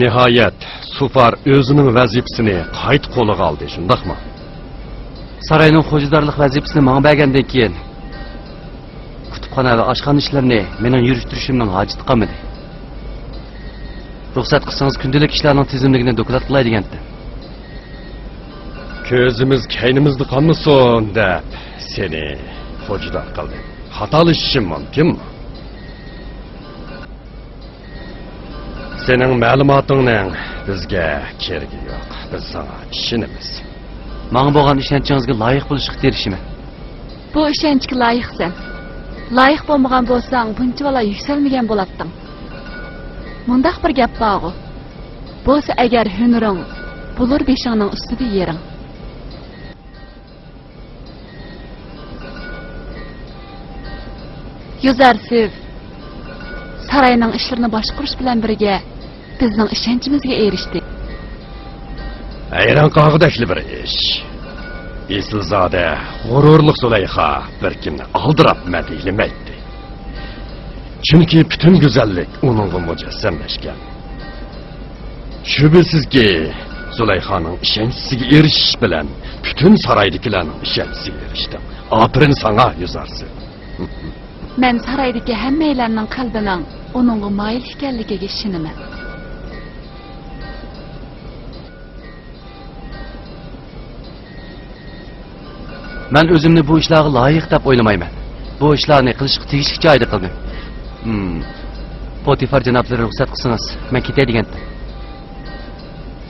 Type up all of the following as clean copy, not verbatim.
Nihayet Sufar özünün vazifasini qayt qo'liga oldi, shundaqmi? Sarayning xo'jadarlik vazifasini menga bergandan keyin kutubxona va oshxona ishlarini mening yurishtirishimning hojati qolmadi. Ruxsat qilsangiz kundalik ishlarning tizimligini doklad qilay degandim. Ko'zimiz kaynimizda qolmasin deb seni xo'jador qildi. Xatolashishim mumkinmi? Sening ma'lumotingning bizga keragi yo'q. Biz sana ishonamiz. Menga bo'lgan ishonchingizga loyiq bo'lishga tirishim. Bu ishonchga loyiqsan. Loyiq bo'lmagan bo'lsang, buncha vala yuksalmagan bo'larding. Mundaq bir gap bor. Bo'lsa agar hunaring bulur beshingning ustida yering. Yuzarsif sarayning ishlarini boshqarish bilan birga bizning ishonchimizga erishdi. Hayron qolg'idakli bir ish. Eslzode g'ururlik Zulayxa bir kimni aldirab madiylamaydi. Chunki butun go'zallik uningga mujassamlashgan. Shubhasizki Zulayxaning ishonchiga erishish bilan butun saraydagilarning ishonchiga erishdi. Apirin sana Yuzarsif. Men saraydagi hammalarning qalbining uningga moyil ekanligiga ishonaman. Men o'zimni bu ishlarga loyiq deb o'ylamayman. Bu ishlarni qilishga tegishli joyda qildim. Potifar janoblari ruxsat qilsangiz, men ketay degandim.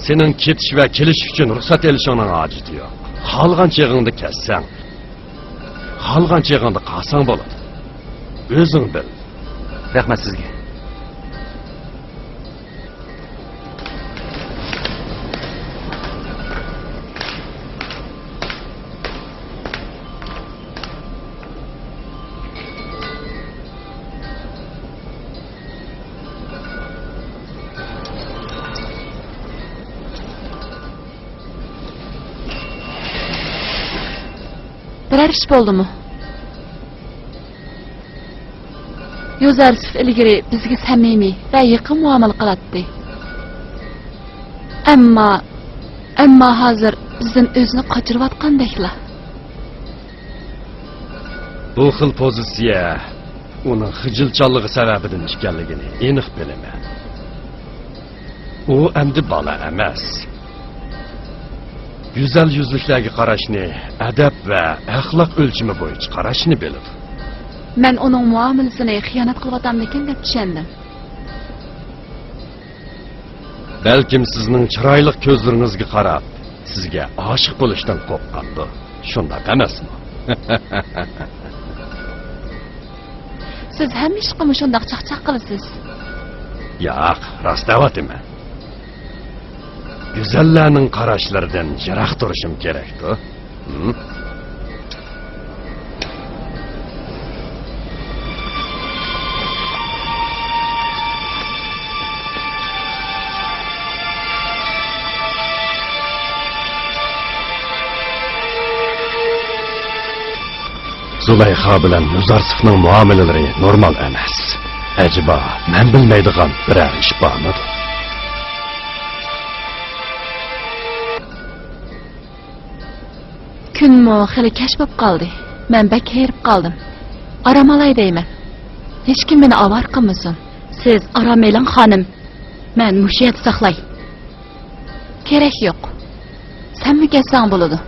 Sening ketish va kelish uchun ruxsat olishingning hojati yo'q. Xolgan cheg'ingda kessang, xolgan cheg'ingda qolsang bo'ladi. O'zing bil. Rahmat sizga. Biror ish bo'ldimi? Yuzarsif ilgari bizga samimiy va yaqin muomala qiladi. Ammo hozir bizdan o'zini qochirayotgandeklar. Bu xil pozitsiya uning xijilchonligi sababidan ekanligini aniq bilaman. U endi bola emas. Güzel yüzlüklerge qarashni, adab va axloq o'lchimi bo'yicha qarashni biladi. Men uning muomalasini xiyonat qilyapammikin deb tushundim. Balkim sizning chiroyli ko'zlaringizga qarab, sizga oshiq bo'lishdan qo'rqqandi. Shunday emasmi? Siz ham ishqimni shunday chaqchaq qilasiz. Yo'q, rostlayapman. Güzellerinin qarashlaridan yiroq turishim kerakdi. Zulayxa bilan Yuzarsifning muomalalari normal emas. Acaba men bilmaydigan biror ish bormi? Kunmo xili kech bo'lib qoldi. Men bak herib qoldim. Aram olay deyman. Hech kim meni avar qilmasin. Siz aram eling xonim. Men mushiyat saqlay. Kerak yo'q. Sen mi kelsang bo'ladi?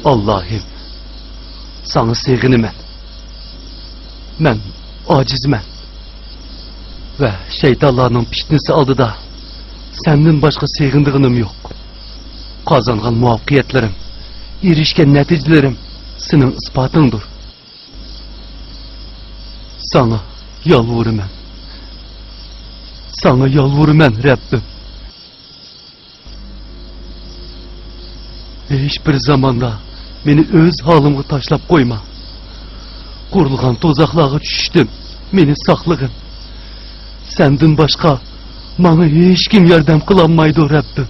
Allah'ım, sana sevginimen. Men acizmen. Ve şeytanlarının piştisi aldıda senden başka sevgindiğim yok. Kazangan muvaffakiyetlerim, erişken neticelerim senin ispatındır. Sana yalvarımen. Sana yalvarımen Rabbim. Hiçbir zamanda beni öz halımı taşlap koyma. Kurulgan tozaklığa düştüm, beni saklığın. Senden başka bana hiç kim yardım kılanmaydı Rabbim.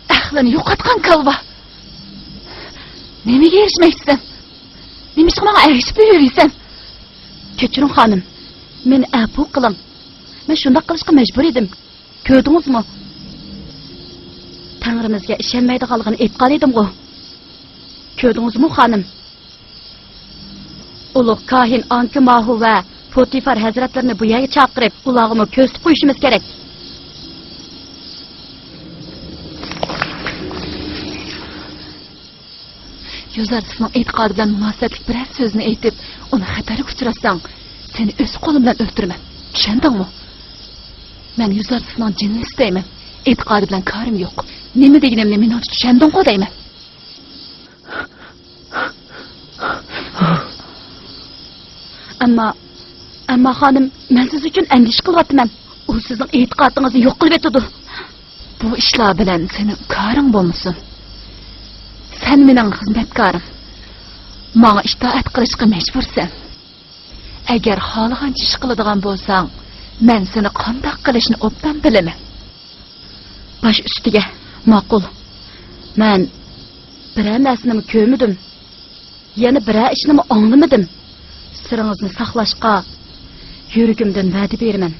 Aklını yo'qotgan kalva. Nimaga erishmaysan? Nima bana erishib yuriysan? Kechiring xonim. Meni afu qiling. Men shunday qilishga majbur edim. Ko'rdingizmi? Tangrimizga ishonmaydiganligini aytgan edim-ku. Ko'rdingizmi xonim? Ulug' kohin Ankimahu va Potifar hazratlarini bu yerga chaqirib, ularga ko'z qo'yishimiz kerak. Yuzarsızning e'tiqodi bilan munosabatlik biror so'zni aytib, uni xatarga uchratsang, seni o'z qo'lim bilan o'ldiraman. Tushundingmi? Men yuzarsizning jinini istayman. E'tiqodi bilan korim yo'q. Nima deganimni men tushunding-ku deyman. Ammo xonim, men siz uchun andish qilyapman. U sizning e'tiqodingizni yo'q qilib o'tadi. Bu ishlar bilan seni koring bo'lmasin. Sen mening xizmatkorim. Menga itoat qilishga majbursan. Agar xohlagancha ish qiladigan bo'lsang, men seni qanday qilishni obdan bilaman. Bash ustiga, ma'qul. Men biror narsani ko'rmadim. Yana biror ishni anglamadim. Siringizni saqlashga yuragimdan va'da beraman.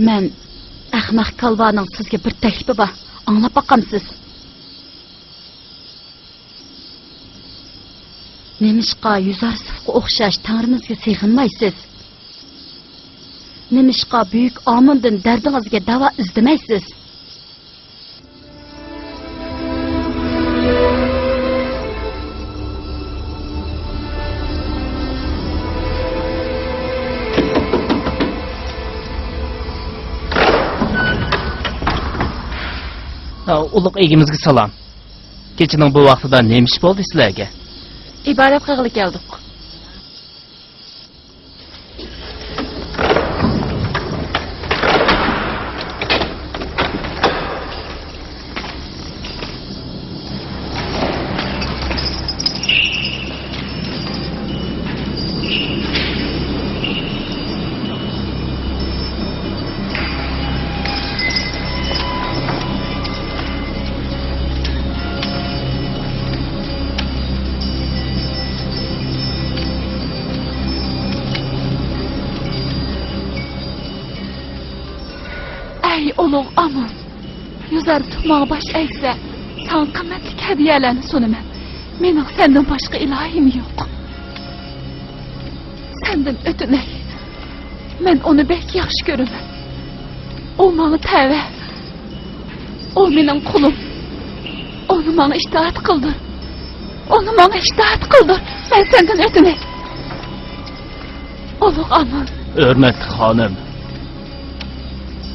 Men ahmaq kalvaning sizga bir taklifi bor. Anglab boqamsiz. Nemishqa Yuzarsifga o'xshash Tangrimizga sig'inmaysiz? Nemishqa buyuk omindan dardingizga davo izlamaysiz? Ulug' egimizga salom. Kechining bu vaqtida nima ish bo'ldi sizlarga? Ibodat qilg'ili keldik. Uluq Amon, yüzar tutmağa baş əysə, san qimmatlik hədiyələrini sunaman. Mening senden başqa ilahim yo'q. Senden ötünək. Men onu bək yaxşı görürəm. O məni təvə. O mening qulum. Onu bana itaat kıldır. Onu bana itaat kıldır. Ben senden ötünək. Uluq Amon. Hürmetli hanım.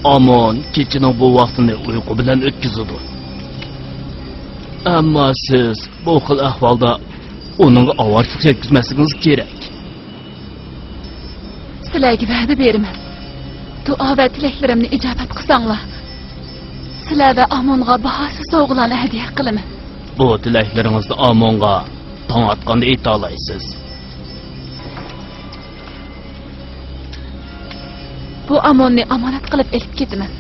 Amon keçinin bu vaxtını uyku bilen ötküzüdü. Ama siz bu xil ahvalda onun avarçılık yetkizmesiniz gerek. Sizlarga va'da beraman. Dua va tilaklarimni ijobat qilsanglar, sizlar va Amonga bahosiz sovg'alarni hadya qilaman. Bu tilaklaringizni Amonga tong atqanda ayta olaysiz. Bu Amonni omonat qilib elib ketaman.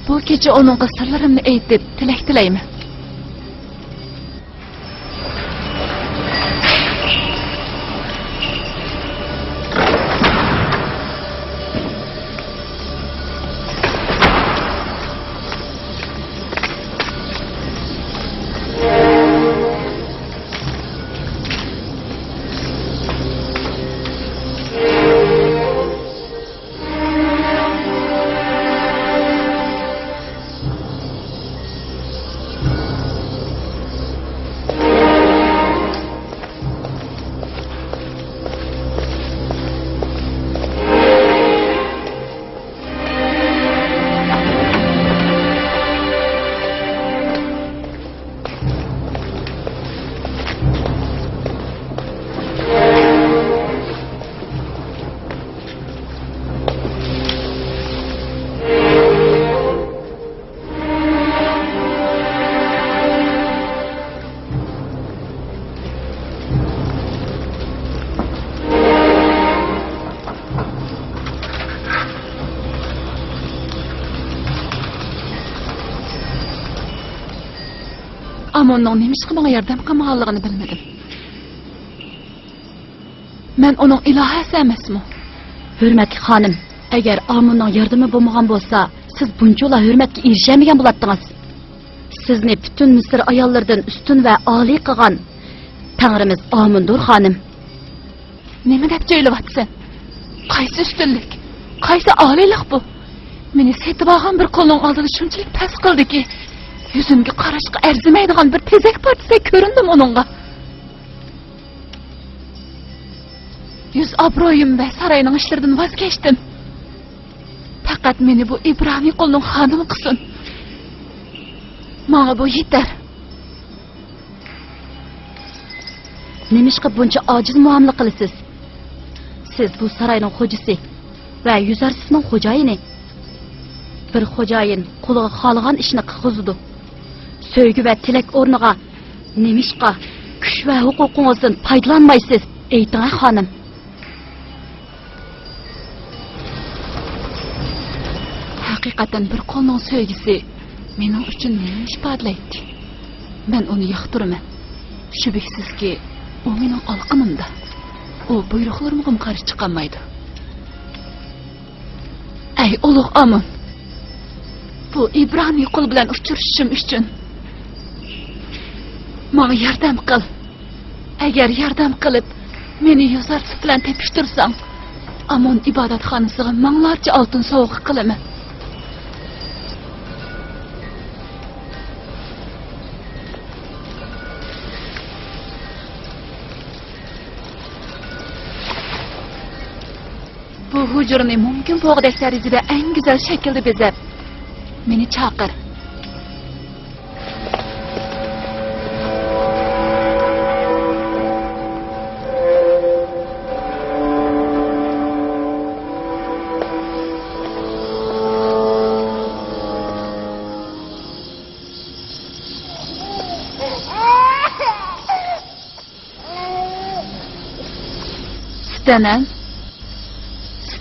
Bu kecha uningga sirlarimni aytib tilak tilayman. Amonning nimishqa menga yordam qilmaganligini bilmadim. Men uning ilohasi emasmi? Hurmatli xonim, agar Amonning yordami bo'lmagan bo'lsa, siz bunchalar hurmatga erishamagan bo'lardingiz. Sizni butun Misr ayollaridan ustun va oliy qilgan Tanrimiz Amondir xonim. Nima deb jo'ylayapsan? Qaysi ustunlik? Qaysi oliylik bu? Meni setib olgan bir qo'lning oldida shunchalik past qildiki, yüzümge qarashqa arzimaydigan bir tezak partisi ko'rindim onunga. Yüz obro'yim va saroyning ishlaridan voz kechdim. Faqat meni bu İbraniy qulning xonimi qilsin. Menga bu yetar. Nimishqa buncha ojiz muomala qilasiz? Siz bu saroyning xo'jasi va yuzarsizning xo'jayini. Bir xo'jayin qo'liga xohlagan ishni qilg'izdi. Söygü ve tilek o'rniga nimishqa kuch va huquqingizdan foydalanmaysiz, ayting xonim. Haqiqatan bir qo'lning söygisi mening uchun nima ifodalaydi? Men uni yoqtiraman. Shubhasizki, u mening olqinimda. U buyruqlarimga qarshi chiqolmaydi. Ey ulug' Amon, bu İbraniy qul bilan uchrashishim uchun menga yordam qil. Agar yordam qilib meni yozarsiz bilan tepishtirsang, Amon ibodatxonasiga minglarcha oltin sovg'a qilaman. Bu hujurni mumkin bo'lgan darajada eng go'zal shaklda bezab, meni chaqir.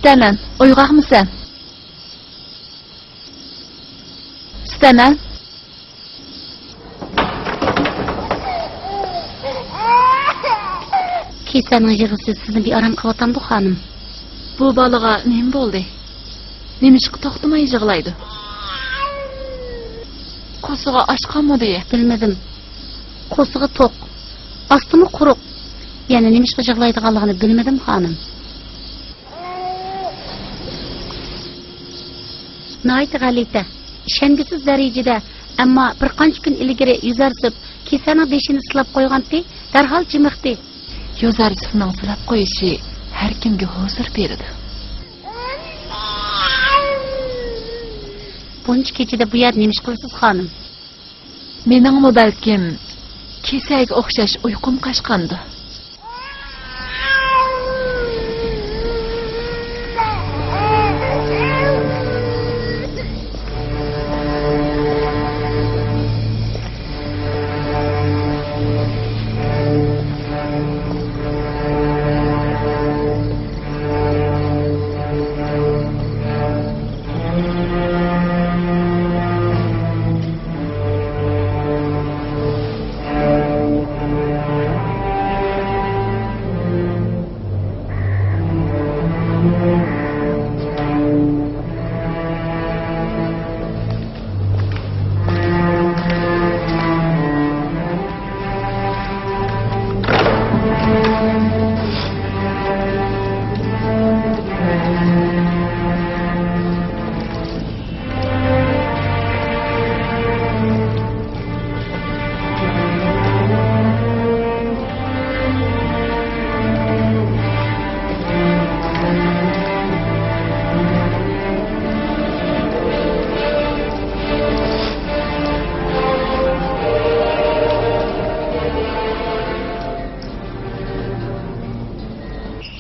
Stanan, uyg'oq mısın? Stanan? Kesaning yig'isi sizni bir aram qilatamdi xonim. Bu bolaga nima bo'ldi? Nimishqa to'xtamay yig'laydi? Kosuğa aşkanmı diye. Bilmedim. Kosuğu tok. Astımı kuruk. Yani nemiş gıcıqlaydıqanlığını bilmedim hanım. Nayt Galite, işengisiz derecede ama bir qancha kun ilgari yüzersip kesaning beshini silab qo'ygandi, darhol jimiqdi. Yozarsifning silab qo'yishi har kimga huzur beradi. Buncha kechada bu yer nemish qilsiz xonim? Meningmi balkim kesaga o'xshash uyqum qochqandi.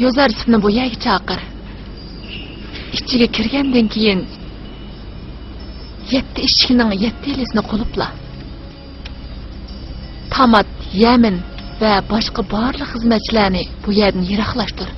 Yozarsifni bu yerga chaqir. İçiga kirgandan keyin 7 eshikning 7 elisini qulupla. Tamat, Yamin va boshqa barliq xizmatchilarni bu yerdan yiroqlashtir.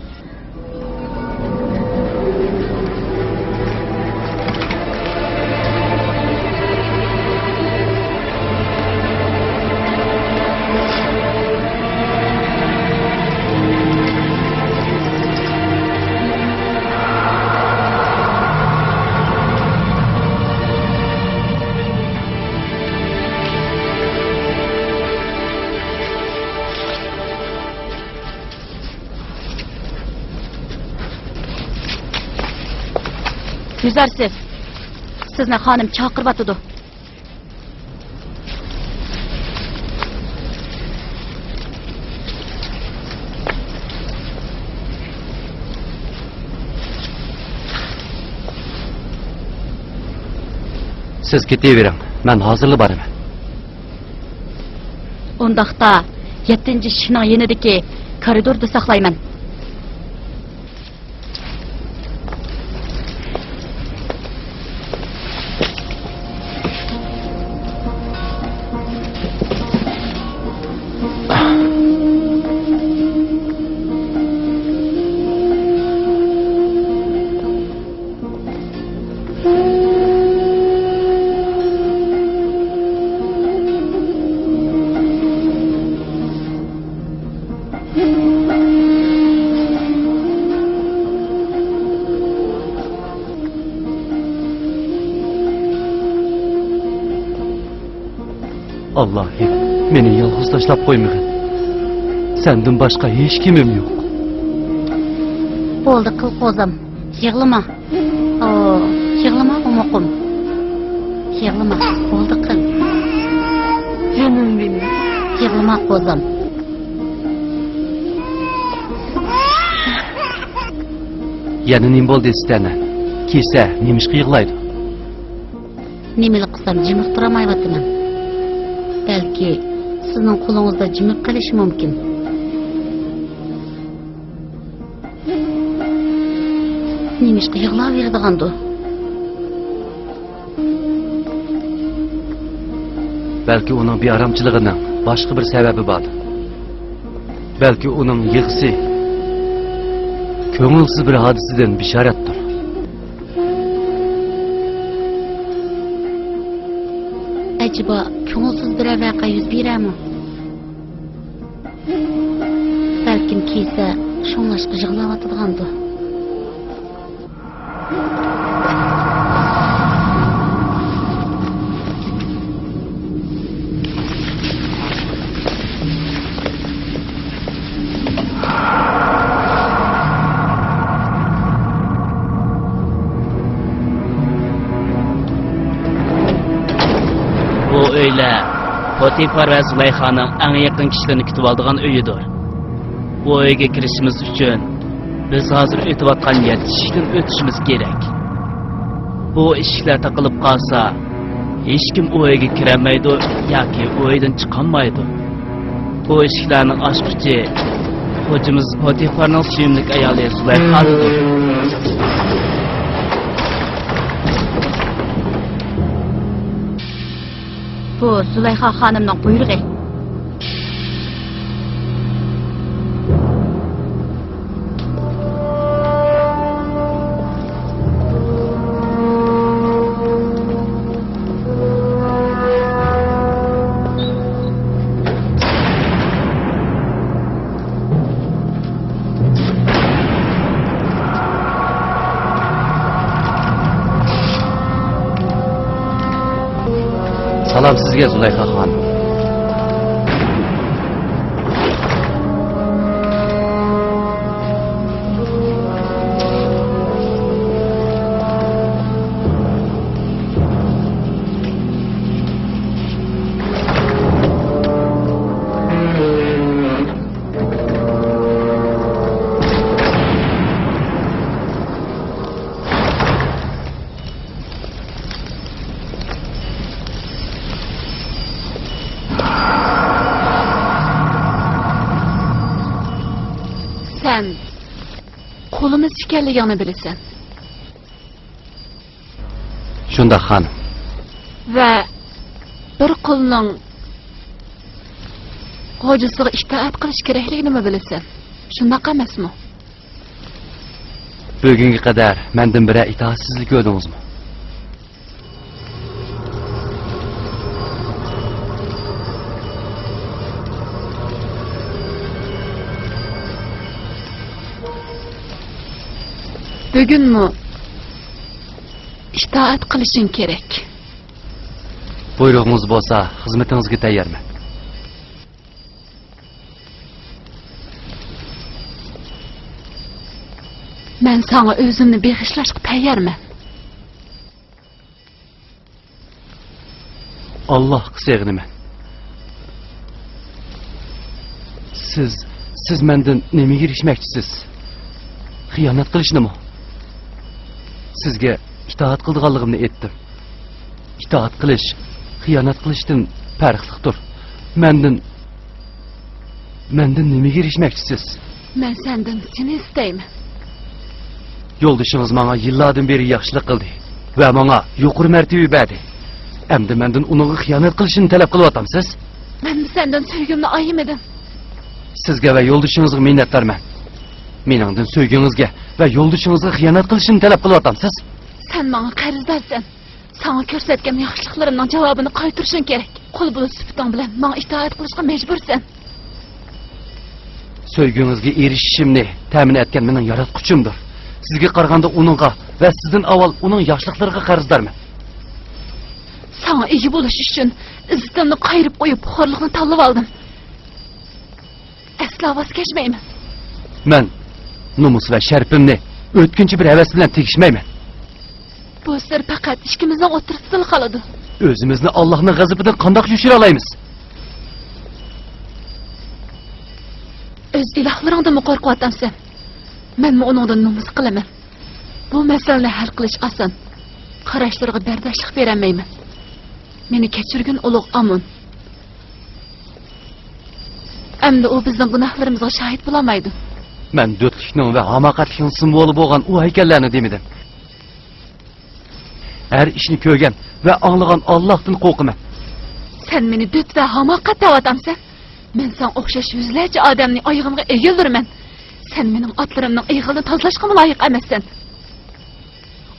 Yüzersif, sizni xonim chaqirib atadi. Siz ketavering, men hozirli boraman. Undaqda 7-eshikning yenidagi koridorda saqlayman. Allah'ım, beni yalnız taşlap koymayın. Senden başka hiç kimim yok. Bo'ldi qil qo'zim. Yig'lama. Yig'lama umuqim. Yig'lama. Bo'ldi qil. Canım benim. Yig'lama qo'zim. Yani nim bo'ldi istene. Kiyse, nemiş yig'laydi. Nemeli qilsam jimib turamayapman. Balki sizning qo'lingizda jimib qolishi mumkin. Nemishqa yig'laveradigandu. Belki onun bir aramçılığının başka bir sebebi vardı. Belki onun yığısı köngülsüz bir hadiseden bişarettir. Acaba ko'ngilsiz bir voqea yuz berami? Balkim kiysa shunlashqa yig'layotgandu. öyler Potifar ve Züleyxa'nın en yakın kişilerini kütüp aldığın öyüdür. Bu öyge kirişimiz üçün biz hazır ötüp atkan yer işikten ötüşümüz gerek. Bu işikler takılıp kalsa hiç kim o öyge kiremeydi yoki o öyden çıkanmaydı. Bu işiklerinin açkıcı hocamız Potifar'ın suyumluk ayali Züleyxa'dır. Bu Züleyxa xanımның buyruğu. Salam sizga Züleyxa xanım. Sen kolumuz ekanligini bilasan. Shunda xanım. Va bir qulning hojisiga itoat qilish kerakligini bilasan. Shundoq emasmi? Bugunga qadar mendan biri itoatsizlik ko'rdingizmi? Bugunmi itoat qilishing kerak. Buyrug'ingiz bo'lsa, xizmatingizga tayyorman. Men sana o'zimni beg'ishlashga tayyorman. Allah sig'inaman. Siz mendan nimaga erishmoqchisiz? Xiyonat qilishnimi? Sizga itoat qilganligimni aytdim. Itoat qilish xiyonat qilishdan farqlidir. Mendan nimaga erishmoqchisiz? Men sendan seni istayman. Yo'ldoshingiz menga yillardan beri yaxshilik qildi va menga yuqori martaba berdi. Endi mendan uningga xiyonat qilishini talab qilyapsiz? Men sendan sevgimni ayamadim. Sizga va yo'ldoshingizga minnatdorman. Meningdan sevgingizga va yo'ldoshingizga xiyonat qilishini talab qilyapsiz? Sen menga qarzdorsan. Sana ko'rsatgan yaxshiliklarimning javobini qaytarishing kerak. Qo'l bo'l sifating bilan menga itoat qilishga majbursan. Sevgingizga erishishimni ta'min etgan mening yaratquchimdir. Sizga qaraganda uningga va sizdan avval uning yaxshiliklariga qarzdorman. Sana ega bo'lish uchun izzitimni qayirib qo'yib, xo'rlikni tanlab oldim. Asla voz kechmayman. Men nomus va sharafimni o'tkinchi bir havas bilan tegishmayman. Bu sir faqat ikkimizning o'rtasida qoladi. O'zimizni Allohning g'azabidan qanday yushira olamiz? O'z ilohlardan qo'rqyapsan. Men uningdan nomus qilaman. Bu masalani hal qilish oson. Qarashlarga bardoshlik berolmayman. Meni kechirgin ulug' Amun. Endi u bizning gunohlarimizga shahid bo'lamaydi. Men do'tlikning va hamoqatlikning simvoli bo'lgan u haykallarni demadim. Her ishni ko'rgan va anglagan Allohdan qo'rqaman. Sen meni do't va hamoqat da'vatamsan. Men sen o'xshash yuzlarcha odamning oyog'imga egildirman. Sen mening otlarimning egilini tozalashga loyiq emassan.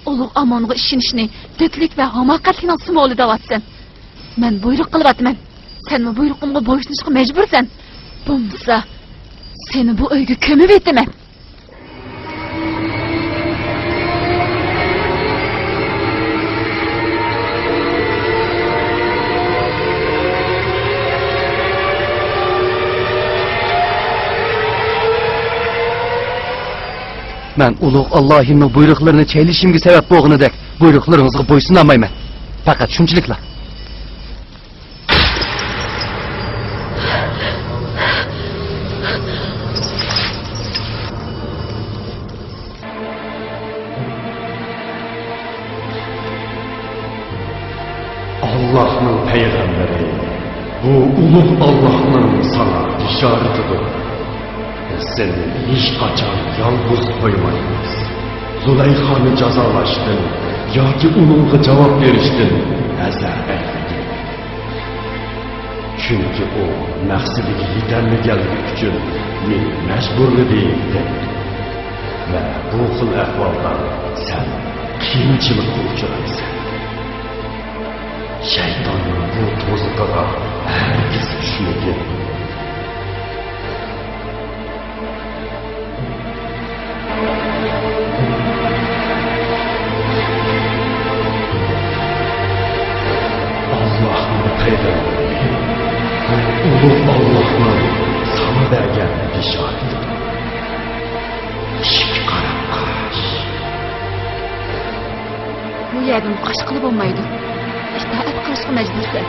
Ulug' Amonga ishonishni do'tlik va hamoqatlikning simvoli da'vatsan. Men buyruq qilyapman. Sen bu buyruqimga bo'ysunishga majbursan. Bo'lmasa seni bu uyga ko'mib etaman. Men ulug' Allohimning buyruqlarini chaylishimga sabab bo'lganidek buyruqlaringizga bo'ysunolmayman. Faqat shunchilikla. Bu ulug' Allohning sana ishoratidir. Seni hech qachon yolg'iz qo'ymaymiz. Zulayxoni jazolashdan yoki uningga javob berishdan hazar aytmagin. Chunki u maqsadiga yetolmaganligi uchun meni majburladi va bu xil ahvolda sen qiyinchilikka uchraysan. Shaytonning bu to'ziqqa hargiz tushmagin. Allohning payg'ambari ulug' Allohning sana bergan bishoratidir. Ishga qarab qarash. Bu yerdan qochqili bo'lmaydi. İtaat qilishga majbursan.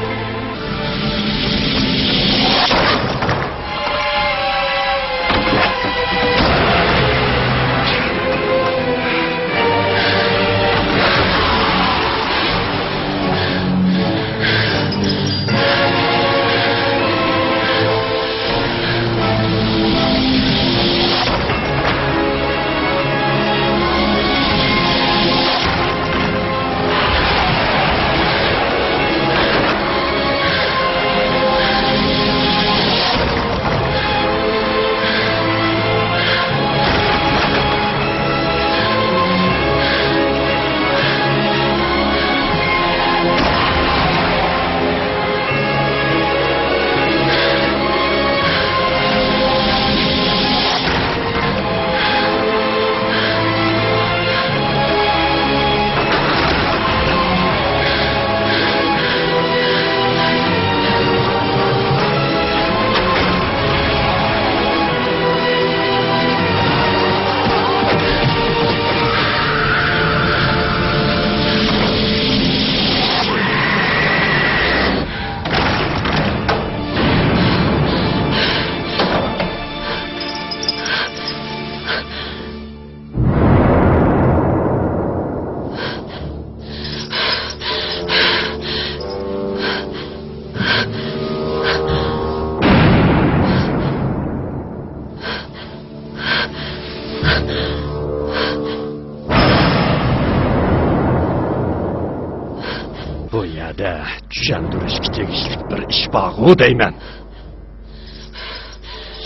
Bu yerda tushuntirishga tegishli bir ish bor deyman.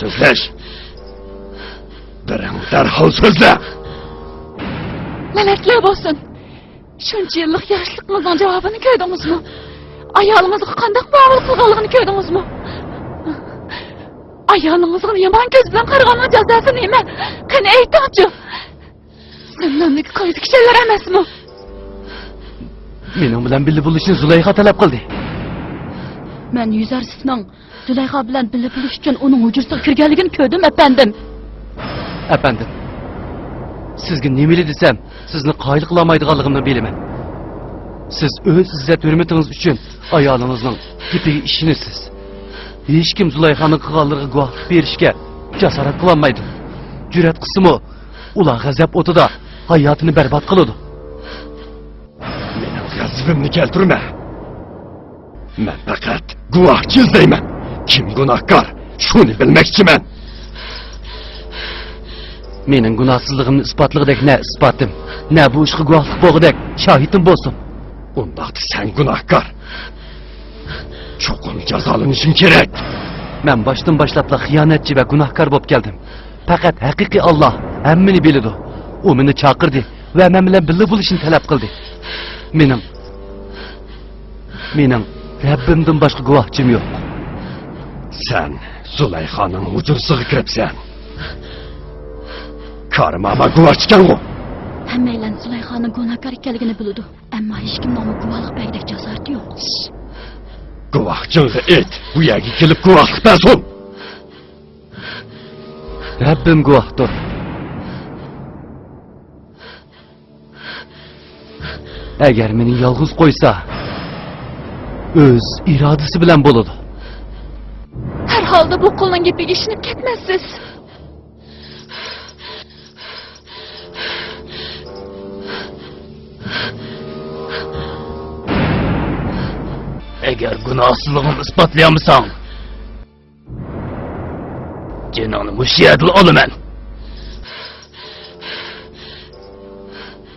So'zlash. Biring darhol so'zla. La'natlar bo'lsin. Shuncha yillik yaxshiligimizning javobini ko'rdingizmi? Ayolimizga qanday muomala qilganligini ko'rdingizmi? Ayolingizga yomon ko'z bilan qaraganning jazosi nima? Qani aytingchi. Zindondagi qaysi kishilar emasmi? Mening bilan birga bo'lishni Zulayxa talab qildi. Men Yuzarsifning Zulayxa bilan birga bo'lish uchun uning hujrasiga kirganligini ko'rdim, efendim. Efendim, sizga nima desam, sizni qoyil qilolmaydiganligimni bilaman. Siz o'z izzat hurmatingiz uchun ayolingizning gapiga ishonasiz. Hech kim Zulayxaning qilganlariga guvohlik berishga jasorat qila olmaydi. Jur'at qismi ular g'azab o'tida hayotini barbod qiladi. Mening g'azabimni keltirma. Men faqat guvohchi izlayman. Kim gunohkor? Shuni bilmoqchiman. Mening gunohsizligimni isbotligidek ne isbotim, ne bu ishga guvohlik bo'lgidek shohidim bo'lsin. Undaqda sen gunohkor. Cho'qim jazolanishim kerak. Men boshdan boshlab xiyonatchi va gunohkor bo'lib keldim. Faqat haqiqiy Alloh hammani biladi. U meni chaqirdi va men bilan birga bo'lishni talab qildi. Mening Rabbimdan boshqa guvohchim yo'q. Sen Zulayxaning hujrasiga kiribsan. Karmama guvohchikan u. Hammaylar Zulayxaning gunohkor ekanligini biladi, ammo hech kimning guvohlik bergidek jasorati yo'q. Guvohchingga ayt, bu yerga kelib guvohlik bersin. Rabbim guvohdir. Agar meni yolg'iz qo'ysa, o'z irodasi bilan bo'ladi. Har holda bu qulning gapiga ishonib ketmaysiz. Agar gunohsizligimni isbotlayolmasang, jiningni mushu yerda olaman.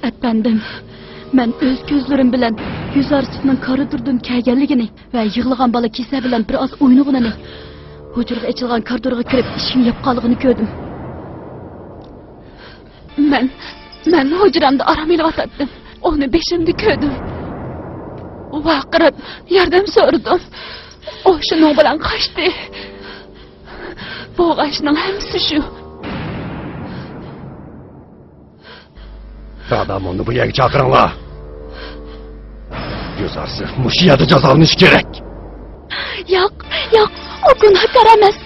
Efendim, men öz gözlerim bilen Yüzarsıf'nın koridordan kelganligini ve yığılgan bala kese bilen bir az oynag'unini, hujraga açılgan koridorga kirib ishini yapqanligini ko'rdim. Men hujramda aram elayotdim. Onu beşimde ko'rdim. Vaqirib yordam so'radim. O shuning bilan qochdi. Bu g'ashning hammasi shu. Adam onu bu yerga chaqiringlar. Yüzarsif mushu yerda jazolanishi kerak. Yo'q, o gunohkor emas.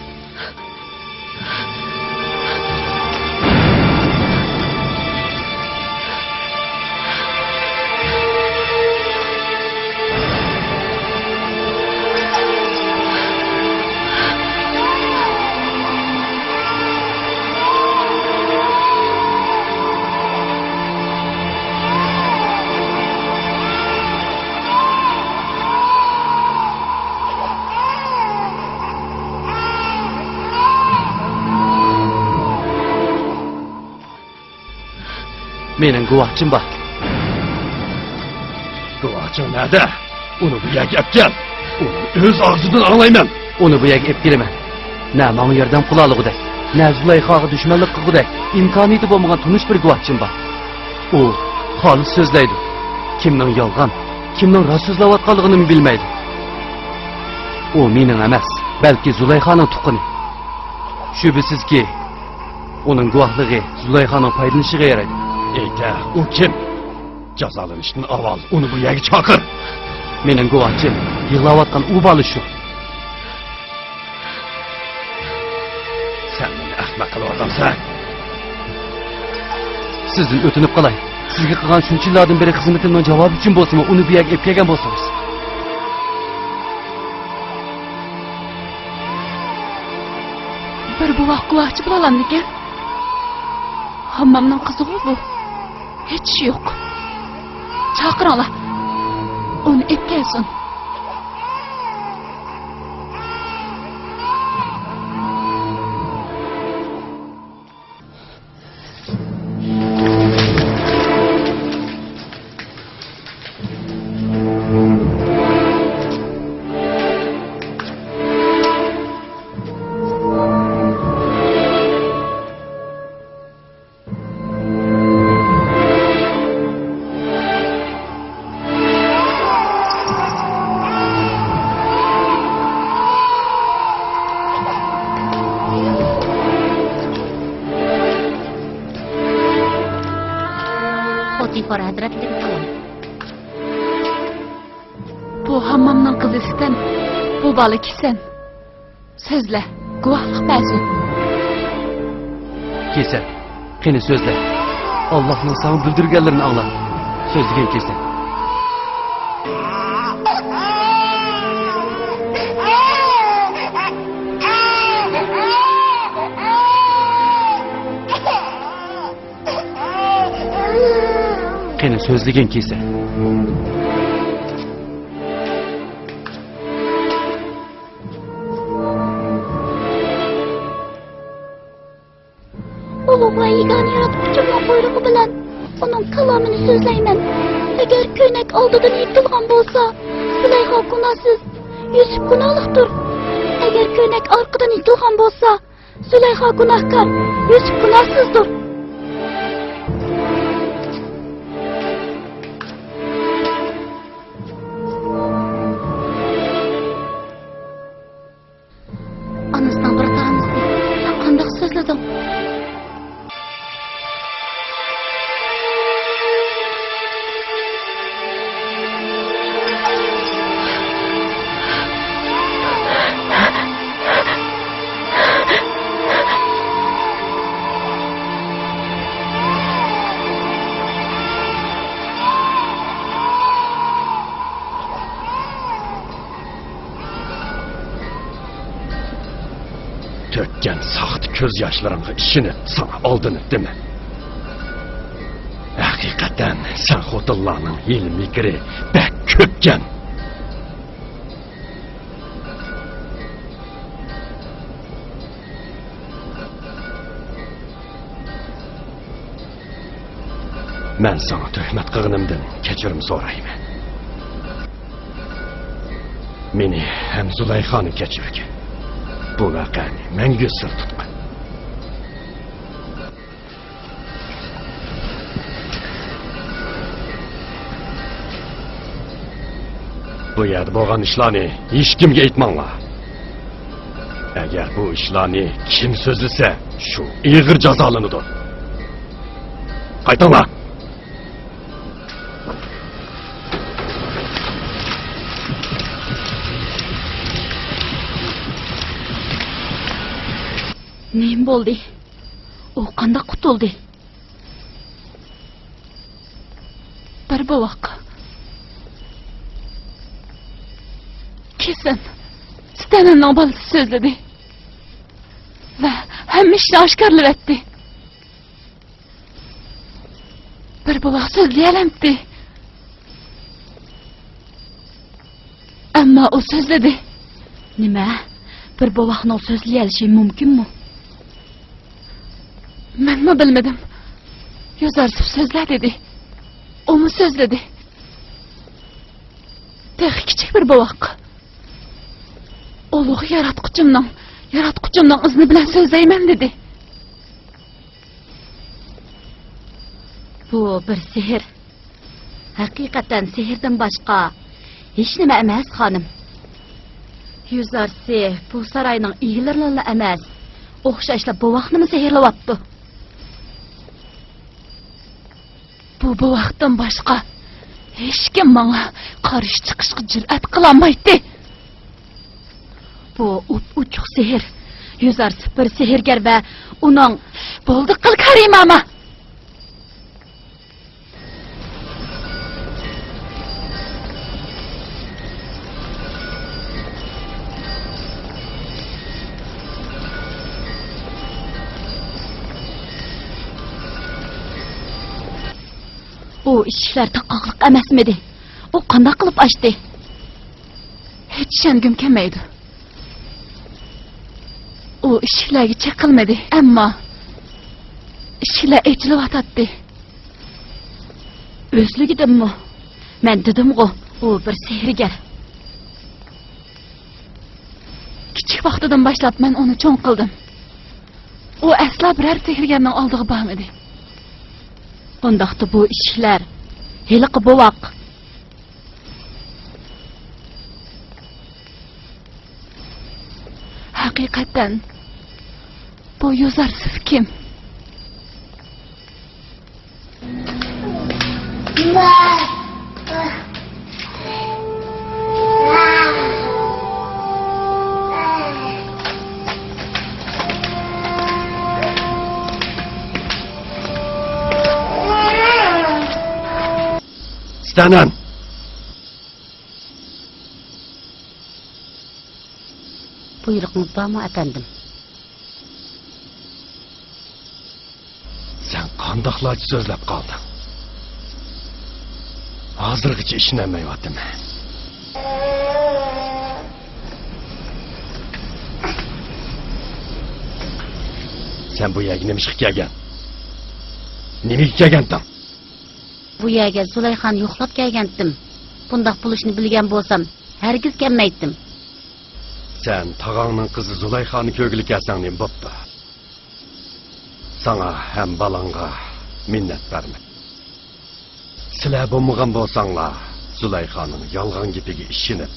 Mening guvohchim bor. Guvohching nerede? Onu bu yerga olib kel. Onu öz og'zidan anglayman. Uni bu yerga olib kelaman. Na menga yordam qilalig'iday, na Zulayxoga dushmanlik qilguday imkoniyati bo'lmagan tunish bir guvohchim bor. U xolis so'zlaydi. Kimning yolg'on, kimning rost so'zlayotganligini bilmaydi. U mening emas, balki Zulayxoning tuqqani. Shubhisizki, uning guvohligi Zulayxoning foydalanishiga yaraydi. Eyte, o kim? Jazolanishdan avval onu bu yerga chaqir. Mening guvohchim yig'layotgan u bola shu. Sen meni ahmoq qilib odamsan. Sizdan o'tinib qolay. Sizga qilgan shuncha yillardan beri xizmatimning javobi uchun bo'lsa-mu, uni bu yerga olib kelgan bo'lsangiz. Bir buvoq guvohchi bo'lalammikan? Hammamning qizig'i bu. Hech yo'q. Chaqiringlar. Uni olib kelsin. Potifar hazretleri salom. Bu hammamning qizisan. Bu bola kimsan? So'zla, guvohlik bersin. Kelsa, qani so'zla. Allohning sana bildirganlarini angla. So'zlagan kelsa. Qani so'zlagan kelsa. Ulug'va yegani yaratuvchimning buyrug'i bilan uning kalomini so'zlayman. Agar ko'nak oldidan yitilgan bo'lsa, Zulayxo gunohsiz, Yusuf gunohliqdir. Agar ko'nak orqadan yitilgan bo'lsa, Zulayxo gunohkor, Yusuf gunohsizdir. Anasından bir tanesi, qanday so'zlading? Tökken saht köz yaşlarına işini sana aldın etdimi? Hakikaten sen xotinlarning ilmi kiri bek köpken. Men sana töhmet qilganimdan kechirim so'rayman. Meni ham Zulayxoni kechirgin. Bu voqeani menga sir tutqin. Bu yerda bo'lgan ishlarni hech kimga aytmanglar. Agar bu ishlarni kim so'zlasa, shu ig'ir jazolanadi. Qaytinglar. Neyim bo'ldi? U qanday qutuldi? Bir bovoq. Kesin Stananning bolasi so'zladi va hamma ishni oshkorlab aytdi. Bir bovoq so'zlayalamdi. Ammo u so'zladi. Nima? Bir bovoqning so'zlayalishi mumkinmi? Men mi bilmedim. Yozarsif so'zlar dedi. O mu so'zladi? Tek kichik bir bovoq. Ulug' yaratquchimning izni bilan so'zlayman dedi. Bu bir sehr. Haqiqatan sehrdan boshqa hech nima emas, xonim. Yozarsif bu saroyning egilarini emas, o'xshashlab bovoqni sehrlayapti. Bu vaqtdan boshqa hech kim menga qarshi chiqishga jur'at qilolmaydi. Bu uchuq sehr. Yozarsif bir sehrgar va uning bo'ldi qil Karimama. O ishlar taqoqliq emasmidi? O qanday qilib ochdi? Hech ishongim kelmaydi. O ishlarga chaqilmadi, ammo ishlar aytilyotdi. O'zligidimmi? Men dedim-ku, u bir sehrgar. Kichik vaqtidan boshlab men uni cho'ng qildim. U asla biror sehrgarning oldiga bormadi. Bundaqda bu ishlar heliqi bovoq. Haqiqatan bu Yozarsif kim? Stanan. Buyruğunuz bormi efendim? Sen qandoqlarcha so'zlab qolding? Hozirgacha ishonmayaptimi? Sen bu yerga nima ish kelgan? Nima kelganding? Bu yerga Zulayxoni yo'qlab kelgandim. Bundaq bo'lishni bilgan bo'lsam, hargiz kelmaydim. Sen tağanın kızı Zulayxoni kögülü kelsen ne boptu? Sana hem balanga minnet verme. Sizler bulmagan bolsanglar Zulayxonining yalgan gipiga işinip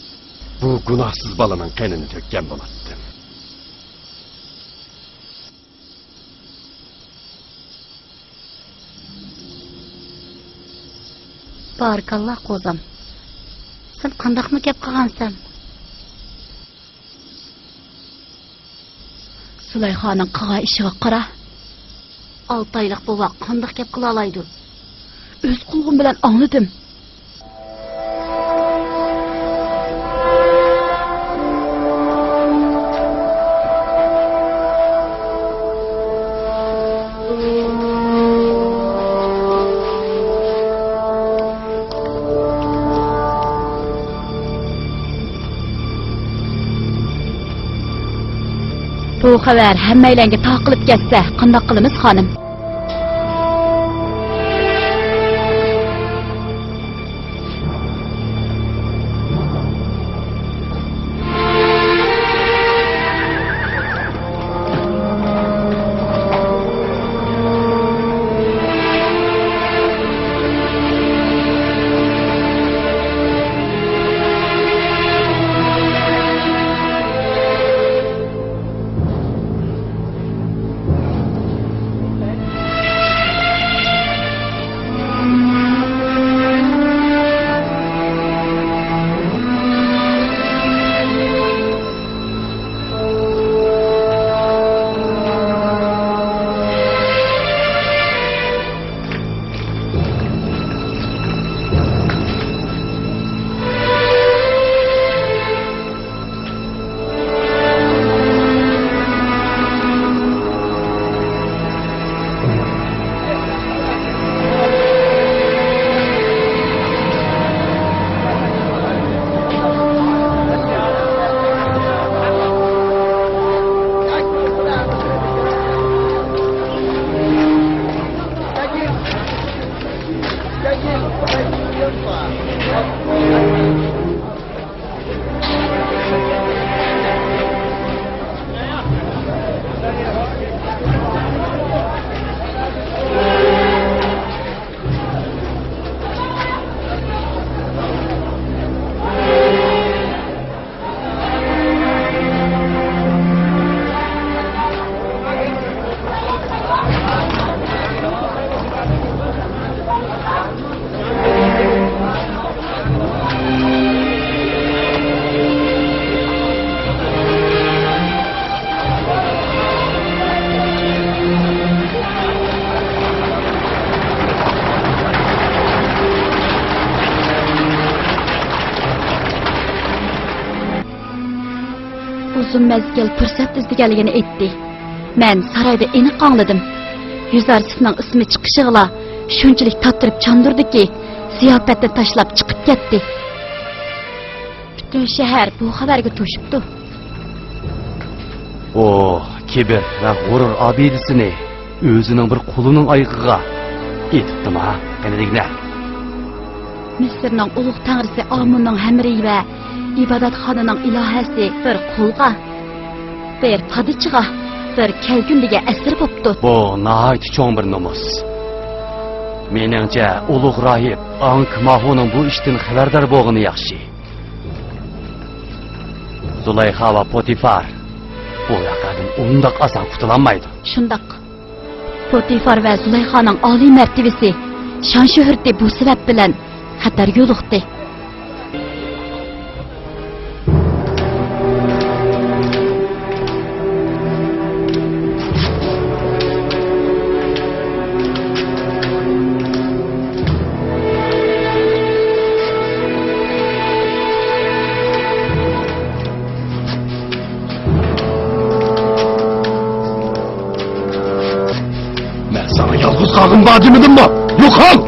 bu günahsız balanın kanını tökken bo'latdi. Barakallah qo'zam. Sen qandaqmi gap qilgansan? Zulayxoning qilgan ishiga qara. 6 oylik bovoq qandaq gap qila oladi? O'z qulog'im bilan angladim. Bu xabar hammalarga taqilib ketsa, qanday qilamiz, xonim? uzun mezgil fursat izdiganligini aytdi. Men saroyda aniq angladim. Yuzarsifning ismi chiqishig'ila shunchalik tattirib chandurdiki, ziyofatni tashlab chiqib ketdi. Butun shahar bu xabarga to'shibdi. O, kibir va g'urur abidisini o'zining bir qulining oyog'iga etibdimi? Qani degna. Misrning ulug' tanrisi Amunning hamri va ibodatxonaning ilohasi bir qulga, bir padichiga, bir kelgundiga asir bo'pti. Bu nihoyat cho'ng bir nomus. Meningcha ulug' rohib Ankmahuning bu ishdan xabardor bo'lgani yaxshi. Zulayxa va Potifar bu yaqadan undoq oson qutulanmaydi. Shundoq. Potifar va Zulayxaning oliy martabasi, shon shuhrati bu sabab bilan xatar yo'liqdi. Ben sana yalnız kalın bacımıdım mı? Yok al!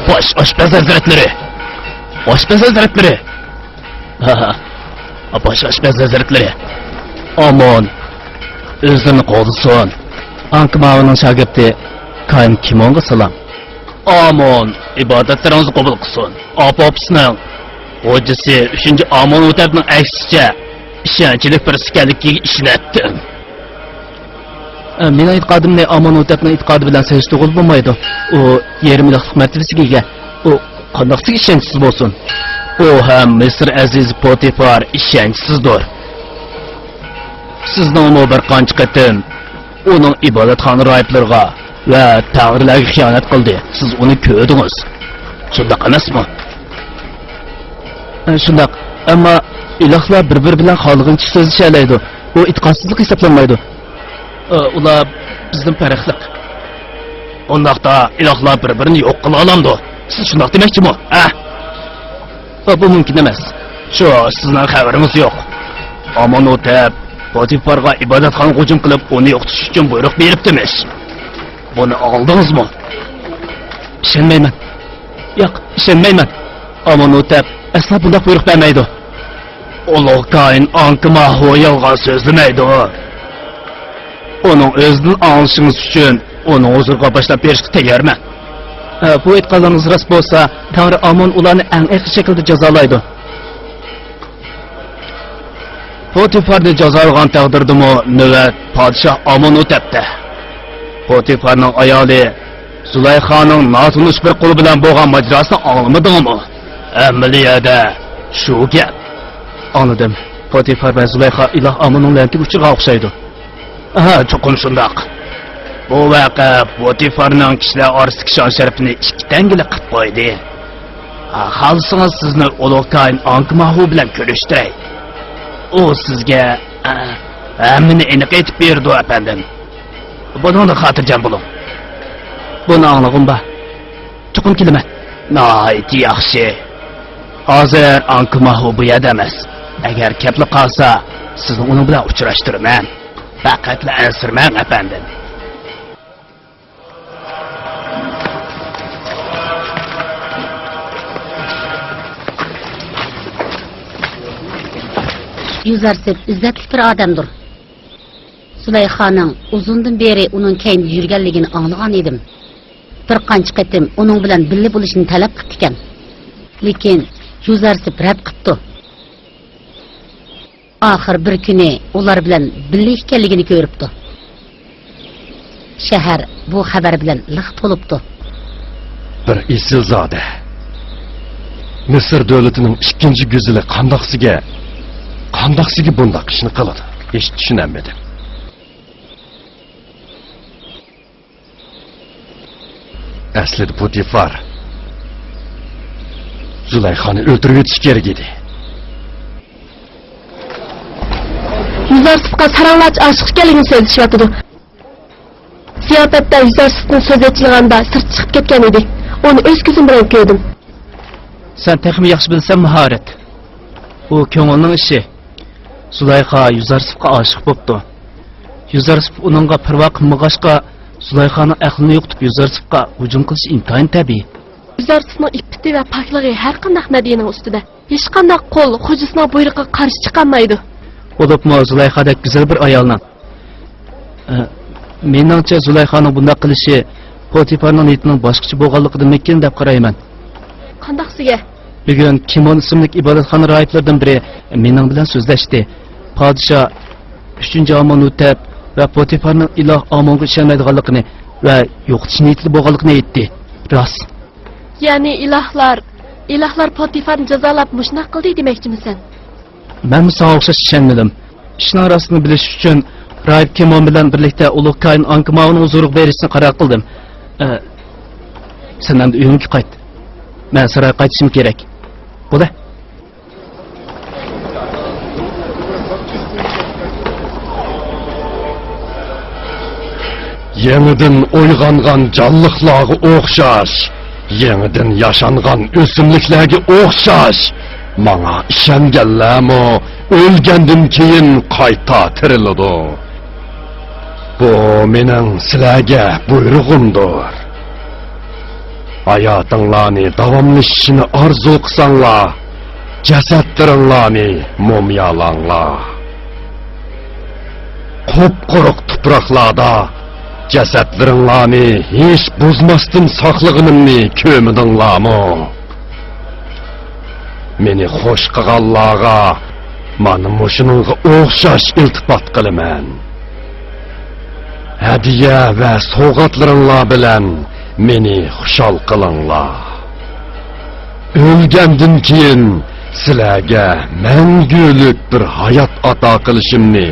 Baş Aşpaz Hazretleri. Aşpaz Hazretleri. Baş Aşpaz Hazretleri. Aman. Özünü qo'lsun. Ankmahuning shogirdi Kaim Kimonga salom. Aman. İbadetlerinizni qabul qilsin. Apopsning hojisi 3. Amon o'tabning aksicha ishonchli bir ekanligiga ishonatdim. Men e'tiqodimni Amon o'tabning e'tiqodi bilan selishtirib bo'lmaydi. U 20 yillik martabasiga ega. U qandoqsiz ishonchsiz bo'lsin. U ham Misr aziz Potifar ishonchsizdir. Sizning u bir qancha qatim uning ibodatxona rohiblariga va tag'irlarga xiyonat qildi. Siz uni ko'rdingiz. Shundoq emasmi? Shundoq. Ammo ilohlar bir-biri bilan xohlagancha so'zlashalaydi. Bu e'tiqodsizlik hisoblanmaydi. Ular bizden farqliq. Ondaqda ilohlar bir-birini yo'q qila olamdi. Siz shundoq demoqchimi? Bu mumkin emas. Shu sizning xabaringiz yo'q. Amon o'tab Potifarga ibodatxona hujum qilib, uni yo'qotish uchun buyruq beribdimiz. Buni oldingizmi? Ishonmayman. Yo'q, ishonmayman. Amon o'tab asla bunday buyruq bermaydi. Ulug' Kain Ankmahu yolg'on so'zlamaydi. Onun özünün anlaşınız üçün onu huzurga başlap berishga tayyorman. Bu e'tiqodingiz rost bo'lsa, Tanrı Amon ularni eng aql shaklda jazolaydi. Potifarni jazolagan taqdirdimi navbat podshoh Amon o'tabdi. Potifarning ayoli Zulayxaning notunish bir qo'li bilan bo'lgan majrosini anglamadingmi? Amaliyada shu gap. Anladim. Potifar va Zulayxa iloh Amonning lantiga uchirga o'xshaydi. Cho'qim shundoq. Bu vaqa Potifarning kishilar orasidagi shon sharafini ikki tangila qilib qo'ydi. Xohlasangiz sizni ulug' Kain Ankmahu bilan ko'rishtiray. U sizga hammani aniq aytib berdi, afandim. Buni xotirjam bo'ling. Buni anglag'im bor. Cho'qim kelaman. Nihoyat yaxshi. Hozir Ankmahu bu yerda emas. Agar kelib qolsa, sizni uning bilan uchrashtiraman. Faqatla ansirmang, afandim. Yüzarsip izzatli bir adamdır. Züleyxaның uzundan beri onun keyinde yürgenligini anlagan edim. Bir qancha qatim onun bilan birga bo'lishni talab qildi ekan. Lekin Yüzarsip rad qildi. Axir bir kuni ular bilan birga ekanligini ko'ribdi. Shahar bu xabar bilan liq to'libdi. Bir esilzode. Misr davlatining ikkinchi güzeli qandaqsiga bundaq ishni qiladi? Hech tushunamadim. Aslida Potifar Züleyxani o'ldirib o'tish kerak edi. Yüzarsıfqa saranglaç aşık ekanligini so'zlashyotdi. Ziyofatda Yüzarsıfning so'z aytilganda sirt chiqib ketgan edi. Uni o'z ko'zim bilan ko'rdim. Sen texmi yaxshi bilsan mahorat. Bu ko'ngilning ishi. Züleyxa Yüzarsıfqa aşık bo'pti. Yüzarsıf uningga parvo qilmag'ashqa Züleyxaning aqlini yo'qitib Yüzarsıfqa hujum qilish intayin tabiiy. Yüzarsıfning iffati va pakligi har qanday nadiyaning ustida. Hech qanday qo'l hujisining buyrug'iga qarshi chiqolmaydi. Bo'libmi Züleyxadek go'zal bir ayolning. Meningcha Züleyxaning bunday qilishi Potifarning niyatining boshqacha bo'lganligidan mekin deb qarayman. Qandaqsiga? Bugun Kimon ismli ibodatxona rahiblaridan biri mening bilan so'zlashdi. Podsho 3-Amon o'tab va Potifarning iloh Amonga ishonmaydiganligini va yo'qotish niyatli bo'lganligini aytdi. Rost. Ya'ni ilohlar Potifarni jazolab mushnaq qildi demoqchimisan? Men sana o'xshash ishonmadim. Ishning rostini bilish uchun rahib Kimon bilan birlikda ulug' Kain Ankmaoning huzuriga berishni qaror qildim. Sen endi uyingga qayt. Men saroyga qaytishim kerak. Bo'ldi? Yeniden uyg'ongan jonliqlarga o'xshash, yeniden yaşangan o'simliklarga o'xshash. Mana ishonganlarmi o'lgandan keyin qayta tiriladi. Bu mening sizlarga buyrug'imdir. Hayotinglarni davomlashishini orzu qilsanglar, jasadlaringlarni mumiyalanglar. Qop-quruq tuproqlarda jasadlaringlarni hech buzmasdan saqlaganimni ko'midinglarmi? Meni xo'sh qilganlarga mana mushuningga o'xshash iltifot qilaman. Hadiya va sovg'atlaringlar bilan meni xushal qilinglar. O'lgandan keyin sizlarga mangulik bir hayot ato qilishimni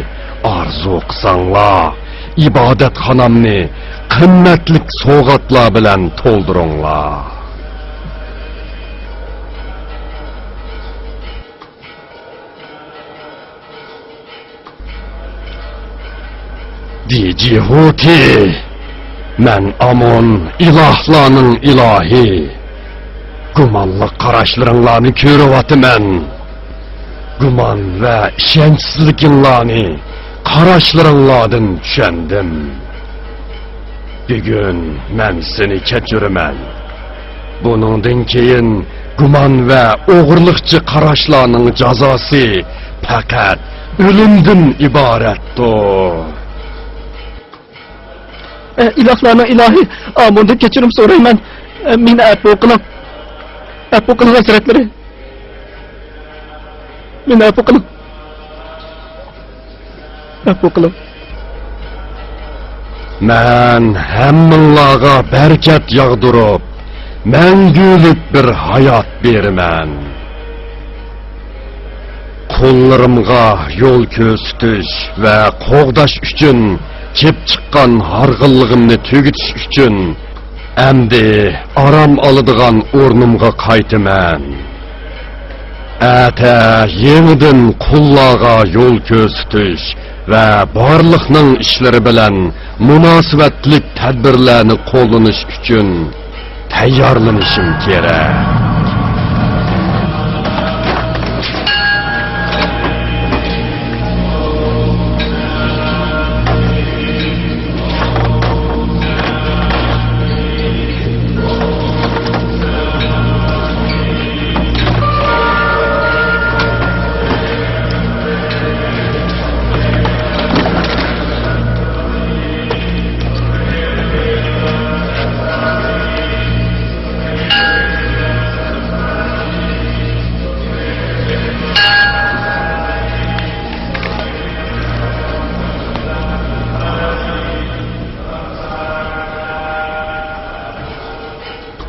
orzu qilsanglar, ibodatxonamni qimmatli sovg'atlar bilan to'ldiringlar. Dijihuti, men Amon ilohlarning ilohi. Gumanlı qarashlaringlarni ko'ryapman. Guman va ishonchsizliklarni qarashlaringlardan tushundim. Bugun men seni kechiraman. Buningdan keyin guman va o'g'irlikchi qarashlarning jazosi faqat o'limdan iboratdir. İlahlarning ilohi Amondan kechirim so'rayman. Meni afv qiling. Afv qiling hazratlari. Meni afv qiling. Afv qiling. Men hammanglarga barkat yog'dirib, mangulik bir hayot beraman. Qo'llarimga yo'l ko'rsatish va qo'g'dash uchun kep chiqqan harg'inligimni tugitish uchun endi aram oladigan o'rnimga qaytaman. Ata yeniden qullarga yo'l ko'rsatish va barliqning ishlari bilan munosabatlik tadbirlarni qo'llanish uchun tayyorlanishim kerak.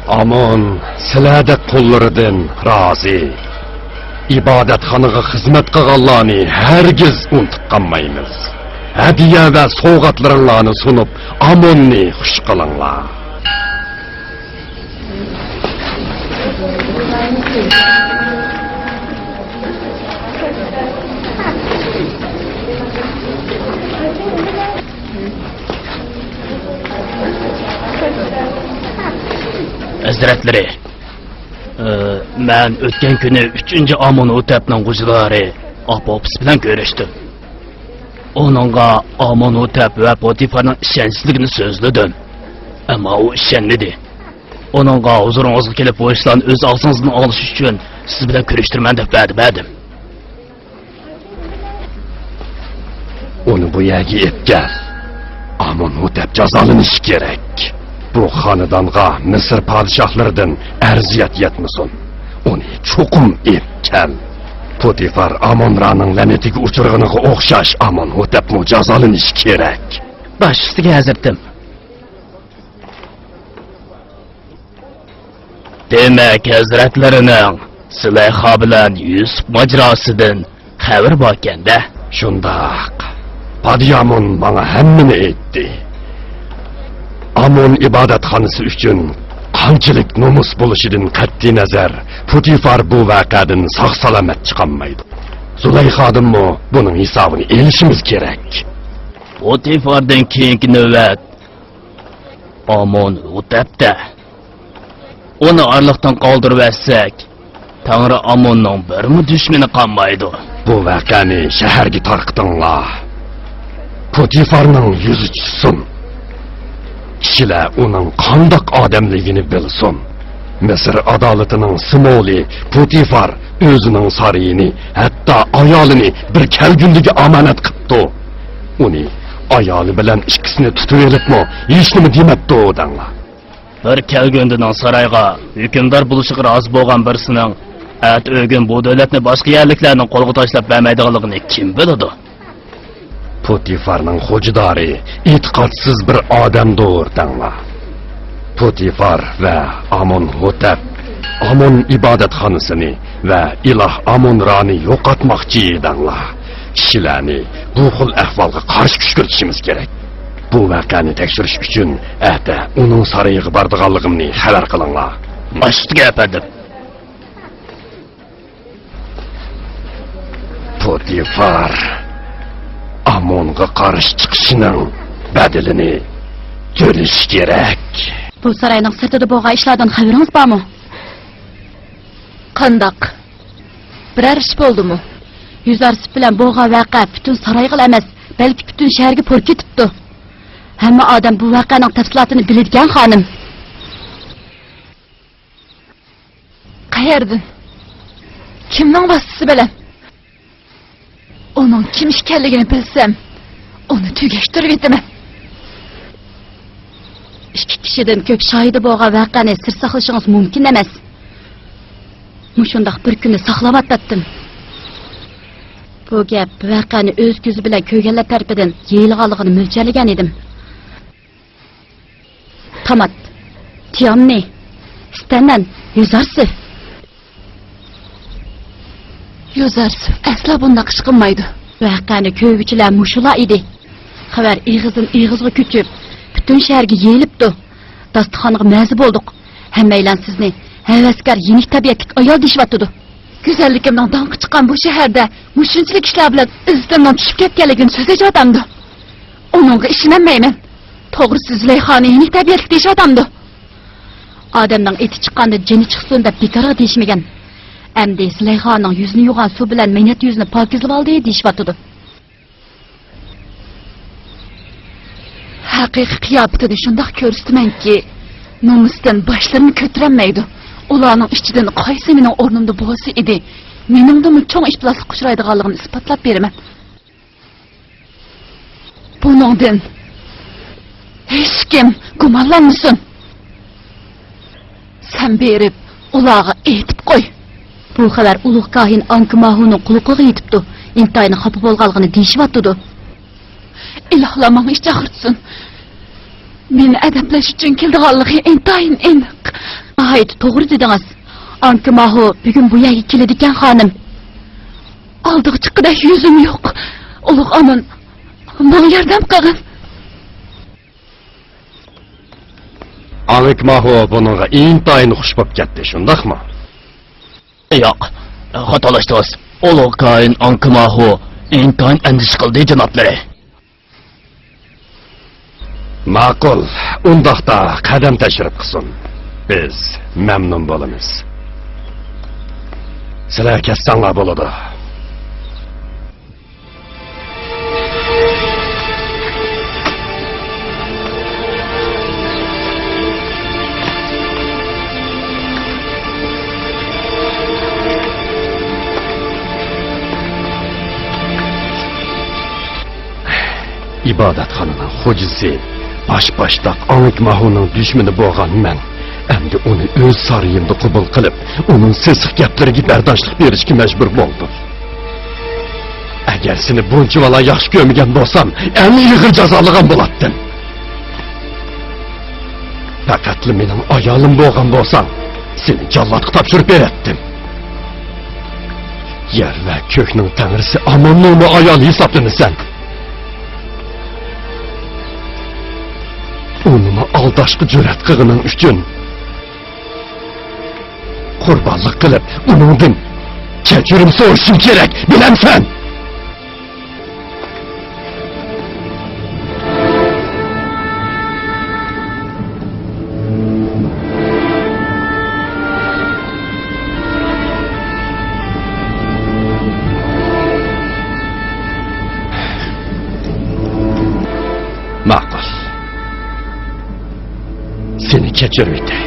Amon, sizlarga qo'llaridan rozi. Ibodatxonaga xizmat qilganlarni hargiz unutib qolmaymiz. Hadiya va sovg'atlaringlarni sunib, Amonni xush qilinglar. Hazratlari, men o'tgan kuni 3-Amon-Otepning g'ujilari Apopis bilan ko'rishdim. Onunga Amon-Otep va Potifarning ishonchsizligini so'zladim. Ammo u ishonmadi. Onunga huzuringizga kelib bu ishlarni o'z og'zingizdan olish uchun siz bilan ko'rishtirman deb berdim. Uni bu yerga yetkaz. Amon-Otep jazolanishi kerak. Bu xonadonga Misr podshohlaridan arziyat yetmasin. Uni cho'qim etgan. Potifar Amon-Raning la'natiga uchirganiga o'xshash Amon-Otepmi jazolanishi kerak. Bash ustiga hazratim. Demak, hazratlarining Sulayho bilan Yusuf majrosidan xabar borganda, shundoq. Padyamun bana hammani aytdi. Amon ibodatxonasi uchun qanchalik nomus bo'lishidan qat'iy nazar Potifar bu voqeadan sog' salomat chiqolmaydi. Zulayxodimmi buning hisobini elishimiz kerak. Potifardan keyingi navbat Amon-Otepda. Uni orliqdan qoldirib bersak, Tangri Amonning birmi dushmani qolmaydi. Bu voqeani shaharga tarqitinglar. Potifarning yuzi chiqsin. Kishilar uning qandoq odamligini bilsin. Misr adolatining simoli Potifar o'zining sarayini, hatto ayolini bir kelgunligiga omonat qildi. Uni ayoli bilan ikkisini tutib olibmi, hech nima demabdi odamlar. Bir kelgundining sarayga hukmdor bo'lishiga rozi bo'lgan birisining at o'gin bu davlatni boshqa yerliklarning qo'lga tashlab bermaydiganligini kim biladi? Potifarning xo'jidori e'tiqodsiz bir odamdir danglar. Potifar va Amon-Otep Amon ibodatxonasini va iloh Amon-Rani yo'qotmoqchi edinglar. Kishilarni bu xil ahvolga qarshi kuch kiritishimiz kerak. Bu voqeani tekshirish uchun ata uning sarayiga borganligimni xabar qilinglar. Mashtiga apadim. Potifar Amonga qarshi chiqishining badalini to'lish kerak. Bu sarayning sirtida bo'lgan ishlardan xabaringiz bormi? Qandoq? Biror ish bo'ldimi? Yuzarsif bilan bo'lgan voqea butun sarayga emas, balki butun shaharga pur ketibdi. Hamma odam bu voqeaning tafsilotini biladigan xonim. Qayerdan? Kimning vasitasi bilan? Onun kim ekanligini bilsam, uni tugashtirib etaman. Ikki kishidan ko'p shohidi bo'lgan voqeani sir saqlashingiz mumkin emas. Mushundaq bir kunni saqlab atdim. Bu gap voqeani o'z ko'zi bilan ko'rganlar tarafidan yeyilganligini mo'ljallagan edim. Tamat, Tiyamni, Stanan, Yuzarsif. Yuzarsif asla bundoq ish qilmaydi. Voqeani ko'ruvchilar mushular edi. Xabar ig'izdan ig'izga ko'chib, butun shaharga yeyilibdi. Dasturxonga mazi bo'ldik. Hammaylar sizni havaskor yenik tabiatlik ayol deyapti. Go'zalligimdan donqi chiqqan bu shaharda mushunchalik ishlar bilan izdimdan tushib ketganligini so'zlagan odamdi. Uningga ishonmayman. To'g'risi Zulayxoni yenik tabiatlik deyish odamdi. Odamning eti chiqqanda jini chiqsin deb bekorga deyishmagan. Endi Zulayxoning yuzini yuvgan suv bilan mehnat yuzini pokizlab oldi deyishibdi. Haqiqiy qiyobatini shundoq ko'rsatmanki, nomusdan boshlarini ko'tarolmaydi. Ularning ichidan qaysi mening o'rnimda bo'lsa edi, meningdimi cho'ng ifloslik uchraydiganligini isbotlab beraman. Buningdan hech kim gumonlanmasin. Sen berib ularga aytib qo'y. Bu xabar ulug' kohin Ankmahuning quloqiga yetibdi. Intoyini xafa bo'lganligini deyishibdi. Ilohlar menga ish chaqirtsin. Meni adaplash uchun kelganligi intoyin aniq. nihoyat to'g'ri dedingiz. Ankimahu bugun bu yerga keladigan xonim. Oldiga chiqqidek yuzim yo'q. Ulug' amin, menga yordam qilgin. Ankmahu buningga intayin xush bo'lib ketdi, shundaqmi? Yo'q, xatolashdingiz. Ulug' koin Ankimahu intayin andish qildi, janoblari. Ma'qul, undaqda qadam tashrif qilsin. Biz mamnun bo'lamiz. Sizlar ketsanglar bo'ladi. İbadətxananın xocisi, baş-başdaq Ankmahu'nun düşməni bo'lgan men. Endi uni o'z sarayimda qabul qilib, uning sesiq gaplariga bardoshlik berishga majbur bo'ldim. Agar seni buncha vala yaxshi ko'rmagan bo'lsam, eng ig'ir jazolagan bo'lardim. Faqat mening ayolim bo'lgan bo'lsam, seni jallodga topshirib berardim. Yer va ko'kning tanrisi Amonning ayoli hisoblanasan. Onunla aldaşqı cüret qığının üçün qurbanlıq qılıb onundan kechirim so'rashim kerak, bilamsan? Ma'qul. Seni kechirib etay.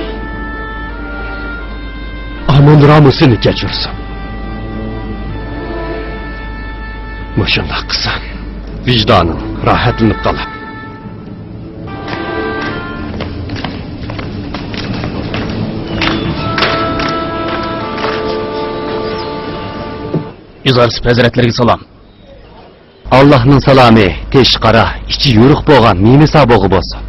Amon Ramu seni kechirsin. Mushundaq qilsan, vicdoning rohatlanib qoladi. Yüzarsip hazretlerine salam. Allah'ın salami, teşqara, içi yürük boğan, mimi sabığı bolsun.